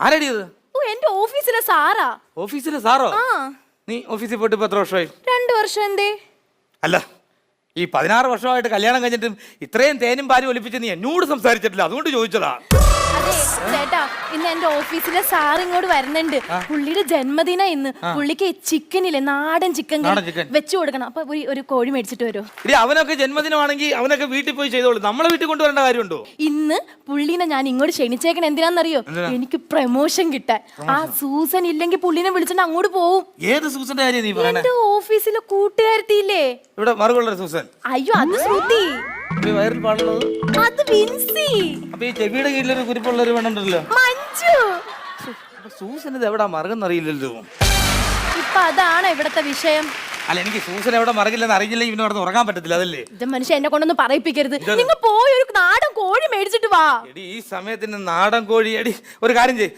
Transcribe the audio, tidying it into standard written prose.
ആരടി ഇത്? ഓ എന്റെ ഓഫീസിലെ സാറാ. ഓഫീസിലെ സാറോ? ആ. നീ ഓഫീസിൽ പോയിട്ട് ഇപ്പൊ എത്ര വർഷമായി? 2 വർഷം. എന്തേ? അല്ല, ഈ 16 വർഷമായിട്ട് കല്യാണം കഴിഞ്ഞിട്ടും ഇത്രയും തേനും പാലും ഒലിപ്പിച്ച് നീ എന്നോട് സംസാരിച്ചിട്ടില്ല, അതുകൊണ്ട് ചോദിച്ചതാ. അതെ ചേട്ടാ, ഇന്ന് എന്റെ ഓഫീസിലെ സാർ ഇങ്ങോട്ട് വരുന്നുണ്ട്. പുള്ളിയുടെ ജന്മദിന ഇന്ന്. പുള്ളിക്ക് ചിക്കനില്ലേ, നാടൻ ചിക്കൻ വെച്ചു കൊടുക്കണം. അപ്പൊ ഒരു കോഴി മേടിച്ചിട്ട് വരുമോ? ഇനി അവനൊക്കെ ജന്മദിനമാണെങ്കിൽ അവനൊക്കെ വീട്ടിൽ പോയി ചെയ്തോളൂ, നമ്മളെ വീട്ടിൽ കൊണ്ടുവരേണ്ട കാര്യമുണ്ടോ? ഇന്ന് പുള്ളിനെ ഞാൻ ഇങ്ങോട്ട് ക്ഷണിച്ചേക്കണ എന്തിനാന്നറിയോ? എനിക്ക് പ്രമോഷൻ കിട്ടാൻ. ആ സൂസൻ ഇല്ലെങ്കിൽ പുള്ളിനെ വിളിച്ചിട്ട് അങ്ങോട്ട് പോവും. ഏത് സൂസന്റെ കാര്യം നീ പറയണേ? എന്റെ ഓഫീസിലെ കൂട്ടുകാരത്തിയില്ലേ, ഇവിടെ മറുകൊള്ളൊരു സൂസൻ. അയ്യോ അത് ശ്രുതി. വയറിൽ പാടുള്ളത് അത് വിൻസി. അപ്പൊ ഈ ചെവിയുടെ കീഴിലൊരു കുരിപ്പുള്ളൊരു വേണുണ്ടല്ലോ, മഞ്ജു. സൂസൻ ഇത് എവിടാ മറുകെന്നറിയില്ലല്ലോ. ഇപ്പൊ അതാണ് ഇവിടത്തെ വിഷയം. അല്ല, എനിക്ക് സൂസൻ എവിടെ മറകില്ലെന്ന് അറിയില്ല, ഇവന് അവിടെ ഉറങ്ങാൻ പറ്റത്തില്ല, അതല്ലേ? ഇത് മനുഷ്യ എന്നെ കൊണ്ടൊന്നും പറയിപ്പിക്കരുത്. നിങ്ങൾ പോയി ഒരു നാടൻ കോഴി മേടിച്ചിട്ട് വാ. എടി ഈ സമയത്തിന് നാടൻ കോഴി, എടി ഒരു കാര്യം ചെയ്യ്,